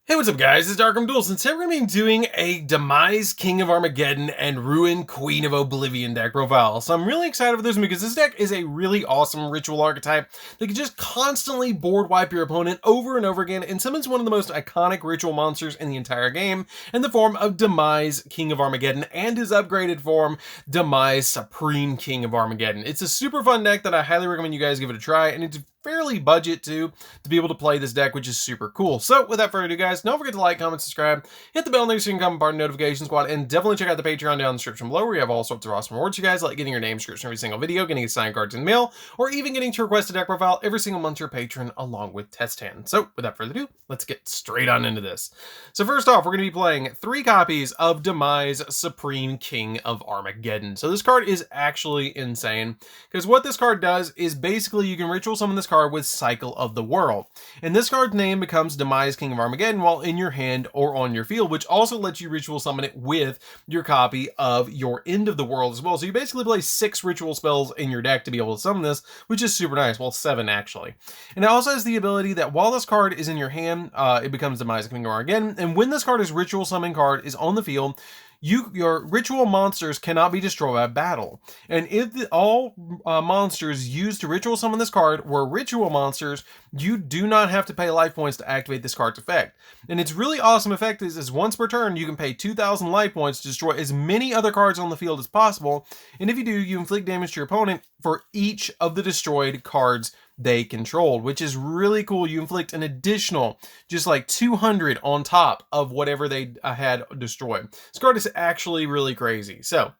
Hey, what's up guys, it's DarkArmedDuelist, and today we're going to be doing a Demise King of Armageddon and Ruin Queen of Oblivion deck profile. So I'm really excited for this one because this deck is a really awesome ritual archetype that can just constantly board wipe your opponent over and over again, and summons one of the most iconic ritual monsters in the entire game in the form of Demise King of Armageddon and his upgraded form, Demise Supreme King of Armageddon. It's a super fun deck that I highly recommend you guys give it a try, and it's fairly budget too to be able to play this deck, which is super cool. So without further ado guys, don't forget to like, comment, subscribe, hit the bell next so you can become part of the notification squad, and definitely check out the Patreon down in the description below where you have all sorts of awesome rewards you guys, like getting your name description every single video, getting a signed cards in the mail, or even getting to request a deck profile every single month to your patron along with test hand. So without further ado, let's get straight on into this. So first off, we're going to be playing 3 copies of Demise Supreme King of Armageddon. So this card is actually insane because what this card does is basically you can ritual summon this card with Cycle of the World, and this card's name becomes Demise King of Armageddon while in your hand or on your field, which also lets you ritual summon it with your copy of your End of the World as well. So you basically play 6 ritual spells in your deck to be able to summon this, which is super nice. Well, 7 actually. And it also has the ability that while this card is in your hand, it becomes Demise King of Armageddon, and when this card is ritual summon card is on the field, your ritual monsters cannot be destroyed by battle. And if all monsters used to ritual summon this card were ritual monsters, you do not have to pay life points to activate this card's effect. And its really awesome effect is once per turn, you can pay 2,000 life points to destroy as many other cards on the field as possible. And if you do, you inflict damage to your opponent for each of the destroyed cards they controlled, which is really cool. You inflict an additional just like 200 on top of whatever they had destroyed. This card is actually really crazy. So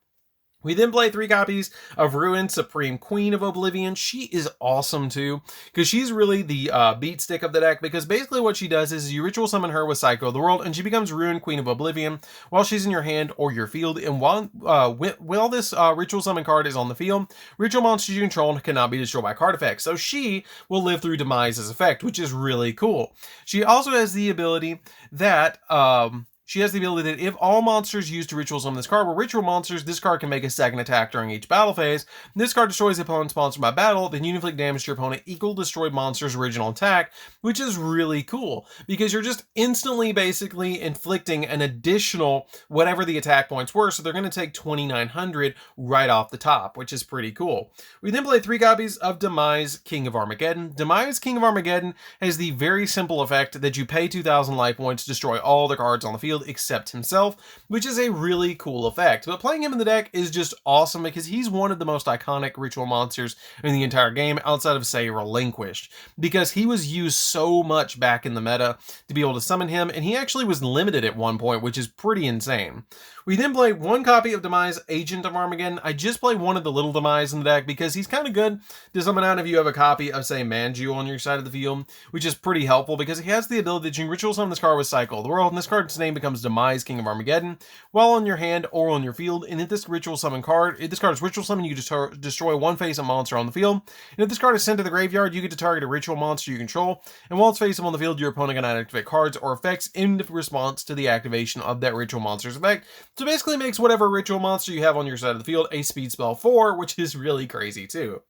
we then play 3 copies of Ruin Supreme Queen of Oblivion. She is awesome too, because she's really the beat stick of the deck, because basically what she does is you ritual summon her with Cycle of the World, and she becomes Ruin Queen of Oblivion while she's in your hand or your field. And while this ritual summon card is on the field, ritual monsters you control cannot be destroyed by card effects. So she will live through Demise's effect, which is really cool. She also has the ability that if all monsters used to ritual summon this card were ritual monsters, this card can make a second attack during each battle phase. This card destroys the opponent sponsored by battle, then you inflict damage to your opponent equal destroyed monster's original attack, which is really cool because you're just instantly basically inflicting an additional whatever the attack points were, so they're going to take 2,900 right off the top, which is pretty cool. We then play 3 copies of Demise King of Armageddon. Demise King of Armageddon has the very simple effect that you pay 2,000 life points to destroy all the cards on the field except himself, which is a really cool effect. But playing him in the deck is just awesome because he's one of the most iconic ritual monsters in the entire game outside of, say, Relinquished, because he was used so much back in the meta to be able to summon him, and he actually was limited at one point, which is pretty insane. We then play 1 copy of Demise Agent of Armageddon. I just play one of the little Demise in the deck because he's kind of good to summon out if you have a copy of, say, Manju on your side of the field, which is pretty helpful because he has the ability that you can ritual summon this card with Cycle of the World, and this card's name becomes Demise King of Armageddon while on your hand or on your field. And if this ritual summon card, if this card is ritual summon, you destroy 1 face-up monster on the field. And if this card is sent to the graveyard, you get to target a ritual monster you control, and while it's face-up on the field, your opponent cannot activate cards or effects in response to the activation of that ritual monster's effect. So basically it makes whatever ritual monster you have on your side of the field a speed spell 4, which is really crazy too.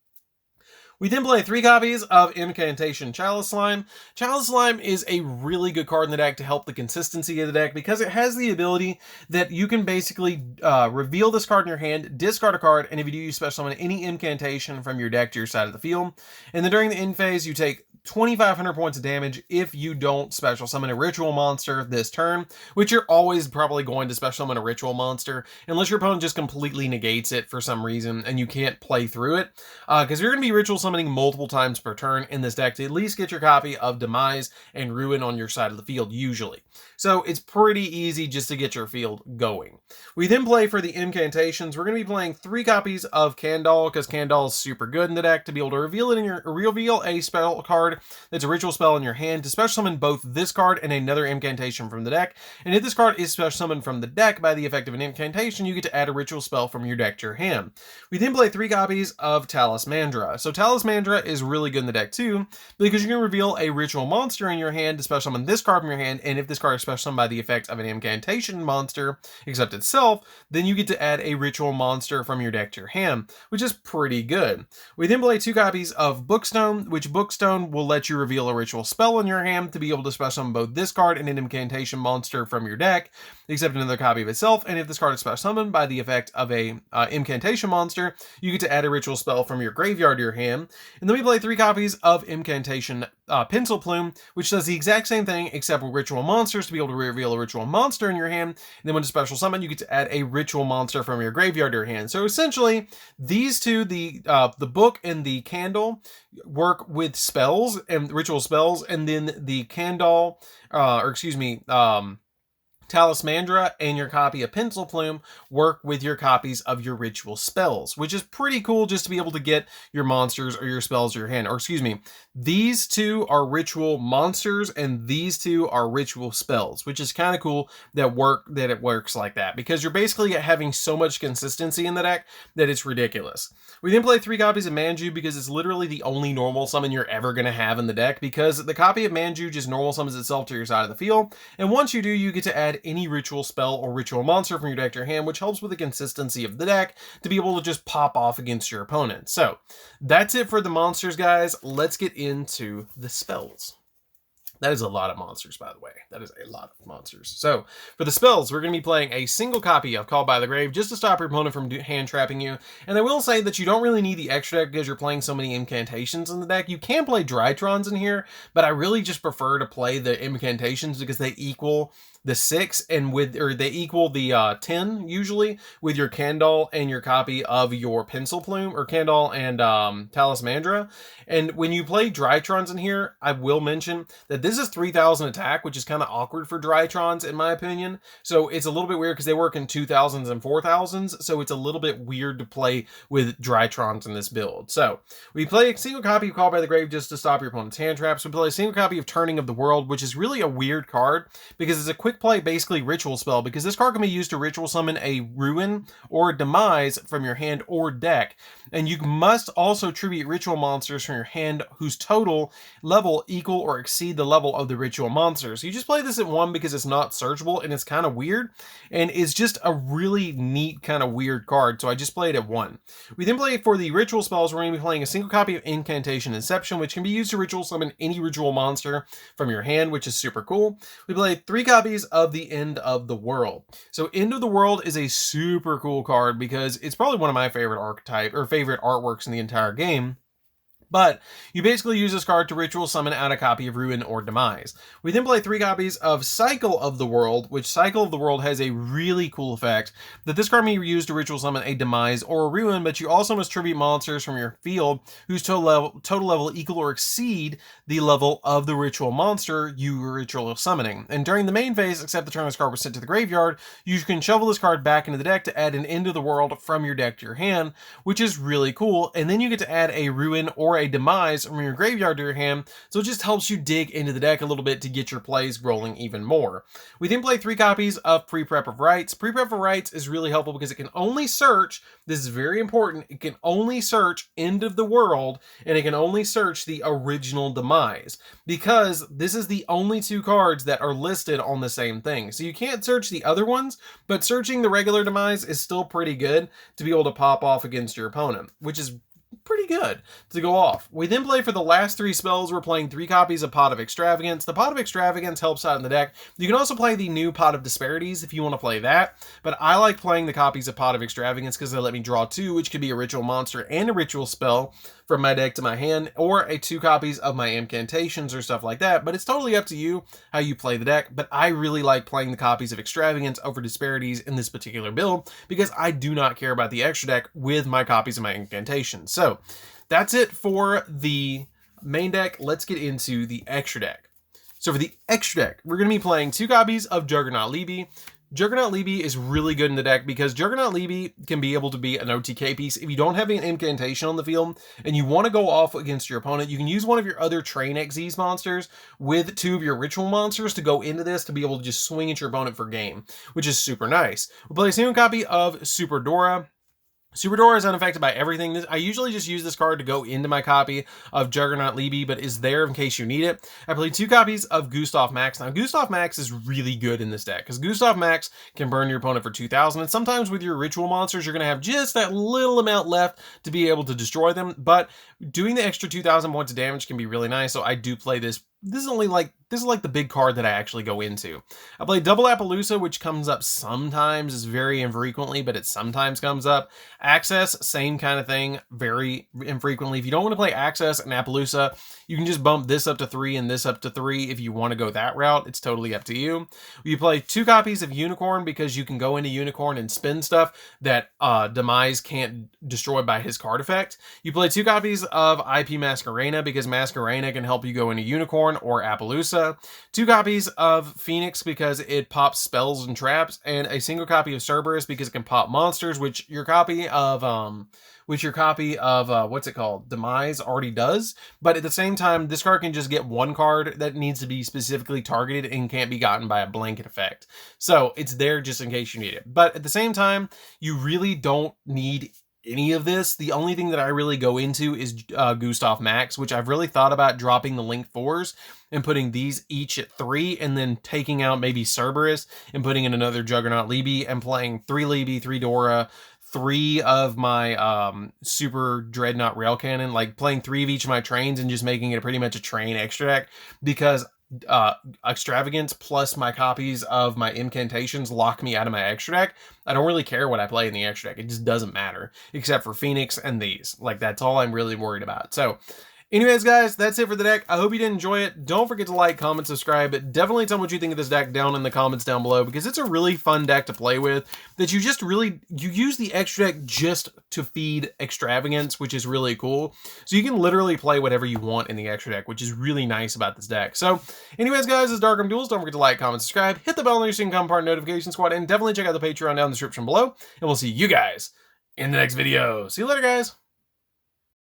We then play 3 copies of Incantation Chalice Slime. Chalice Slime is a really good card in the deck to help the consistency of the deck because it has the ability that you can basically reveal this card in your hand, discard a card, and if you do, you special summon any incantation from your deck to your side of the field. And then during the end phase, you take 2,500 points of damage if you don't special summon a ritual monster this turn, which you're always probably going to special summon a ritual monster unless your opponent just completely negates it for some reason and you can't play through it, because you're going to be ritual summoning multiple times per turn in this deck to at least get your copy of Demise and Ruin on your side of the field usually. So it's pretty easy just to get your field going. We then play for the incantations. We're going to be playing 3 copies of Kandal because Kandal is super good in the deck to be able to reveal a spell card that's a ritual spell in your hand to special summon both this card and another incantation from the deck. And if this card is special summoned from the deck by the effect of an incantation, you get to add a ritual spell from your deck to your hand. We then play 3 copies of Talismandra. So Talismandra Talismandra is really good in the deck too, because you can reveal a ritual monster in your hand to special summon this card from your hand, and if this card is special summoned by the effect of an incantation monster, except itself, then you get to add a ritual monster from your deck to your hand, which is pretty good. We then play 2 copies of Bookstone, which Bookstone will let you reveal a ritual spell in your hand to be able to special summon both this card and an incantation monster from your deck, except another copy of itself, and if this card is special summoned by the effect of a incantation monster, you get to add a ritual spell from your graveyard to your hand. And then we play 3 copies of incantation Pencil Plume, which does the exact same thing except with ritual monsters to be able to reveal a ritual monster in your hand, and then when to special summon, you get to add a ritual monster from your graveyard to your hand. So essentially, these two, the book and the candle, work with spells and ritual spells, and then the candle, Talismandra and your copy of Pencil Plume work with your copies of your ritual spells, which is pretty cool just to be able to get your monsters or your spells to your hand. These 2 are ritual monsters and these 2 are ritual spells, which is kind of cool that it works like that, because you're basically having so much consistency in the deck that it's ridiculous. We then play 3 copies of Manju because it's literally the only normal summon you're ever going to have in the deck, because the copy of Manju just normal summons itself to your side of the field, and once you do, you get to add any ritual spell or ritual monster from your deck to your hand, which helps with the consistency of the deck to be able to just pop off against your opponent. So that's it for the monsters, guys. Let's get into the spells. That is a lot of monsters, by the way. That is a lot of monsters. So, for the spells, we're going to be playing a single copy of Called by the Grave just to stop your opponent from hand trapping you. And I will say that you don't really need the extra deck because you're playing so many incantations in the deck. You can play Drytrons in here, but I really just prefer to play the incantations because they equal the 6 and they equal the 10 usually with your Candle and your copy of your Pencil Plume, or Candle and Talismandra. And when you play Drytrons in here, I will mention that this is 3000 attack, which is kind of awkward for Drytrons in my opinion. So it's a little bit weird because they work in 2000s and 4000s. So it's a little bit weird to play with Drytrons in this build. So we play a single copy of Called by the Grave just to stop your opponent's hand traps. We play a single copy of Turning of the World, which is really a weird card because it's a quick play, basically ritual spell, because this card can be used to ritual summon a Ruin or a Demise from your hand or deck, and you must also tribute ritual monsters from your hand whose total level equal or exceed the level of the ritual monsters. You just play this at 1 because it's not searchable and it's kind of weird, and it's just a really neat kind of weird card, so I just play it at 1. We then play for the ritual spells. We're going to be playing a single copy of Incantation Inception, which can be used to ritual summon any ritual monster from your hand, which is super cool. We play 3 copies of the End of the World. So End of the World is a super cool card because it's probably one of my favorite favorite artworks in the entire game. But you basically use this card to ritual summon out a copy of Ruin or Demise. We then play 3 copies of Cycle of the World, which Cycle of the World has a really cool effect that this card may be used to ritual summon a Demise or a Ruin, but you also must tribute monsters from your field whose total level equal or exceed the level of the ritual monster you were ritual summoning. And during the main phase, except the turn this card was sent to the graveyard, you can shovel this card back into the deck to add an End of the World from your deck to your hand, which is really cool. And then you get to add a Ruin or a Demise from your graveyard to your hand, so it just helps you dig into the deck a little bit to get your plays rolling even more. We then play 3 copies of Pre-Prep of Rites. Pre-Prep of Rites is really helpful because it can only search, this is very important, it can only search End of the World, and it can only search the original Demise, because this is the only 2 cards that are listed on the same thing. So you can't search the other ones, but searching the regular Demise is still pretty good to be able to pop off against your opponent, which is pretty good to go off. We then play for the last 3 spells. We're playing 3 copies of Pot of Extravagance. The Pot of Extravagance helps out in the deck. You can also play the new Pot of Disparities if you want to play that, but I like playing the copies of Pot of Extravagance because they let me draw 2, which could be a ritual monster and a ritual spell from my deck to my hand, or 2 copies of my incantations or stuff like that. But it's totally up to you how you play the deck, but I really like playing the copies of Extravagance over Disparities in this particular build because I do not care about the extra deck with my copies of my incantations. So that's it for the main deck. Let's get into the extra deck. So for the extra deck, we're going to be playing 2 copies of Juggernaut Libby. Juggernaut Libby is really good in the deck because Juggernaut Libby can be able to be an OTK piece. If you don't have an incantation on the field and you want to go off against your opponent, you can use one of your other Train Xyz monsters with 2 of your ritual monsters to go into this to be able to just swing at your opponent for game, which is super nice. We'll play a single copy of Super Dora. Super Dora is unaffected by everything. I usually just use this card to go into my copy of Juggernaut Libby, but is there in case you need it. I played 2 copies of Gustav Max. Now, Gustav Max is really good in this deck, because Gustav Max can burn your opponent for 2,000, and sometimes with your ritual monsters, you're going to have just that little amount left to be able to destroy them, but doing the extra 2,000 points of damage can be really nice, so I do play this. This is like the big card that I actually go into. I play Double Appaloosa, which comes up sometimes, is very infrequently, but it sometimes comes up. Access, same kind of thing, very infrequently. If you don't want to play Access and Appaloosa, you can just bump this up to 3 and this up to 3 if you want to go that route. It's totally up to you. You play 2 copies of Unicorn because you can go into Unicorn and spin stuff that Demise can't destroy by his card effect. You play 2 copies of IP Masquerena because Masquerena can help you go into Unicorn or Appaloosa. 2 copies of Phoenix because it pops spells and traps, and a single copy of Cerberus because it can pop monsters, which your copy of what's it called, Demise, already does. But at the same time, this card can just get 1 card that needs to be specifically targeted and can't be gotten by a blanket effect. So it's there just in case you need it. But at the same time, you really don't need any of this. The only thing that I really go into is Gustav Max, which I've really thought about dropping the Link 4s and putting these each at 3, and then taking out maybe Cerberus and putting in another Juggernaut Libby and playing 3 Libby, 3 Dora, 3 of my super Dreadnought Rail Cannon, like playing 3 of each of my trains and just making it pretty much a train extra deck, because Extravagance plus my copies of my incantations lock me out of my extra deck. I don't really care what I play in the extra deck. It just doesn't matter, except for Phoenix and these. Like, that's all I'm really worried about. So anyways, guys, that's it for the deck. I hope you did enjoy it. Don't forget to like, comment, subscribe. Definitely tell me what you think of this deck down in the comments down below, because it's a really fun deck to play with that you use the extra deck just to feed Extravagance, which is really cool. So you can literally play whatever you want in the extra deck, which is really nice about this deck. So anyways, guys, this is DarkArmedDuelist. Don't forget to like, comment, subscribe, hit the bell on your so you can become part of the notification squad, and definitely check out the Patreon down in the description below. And we'll see you guys in the next video. See you later, guys.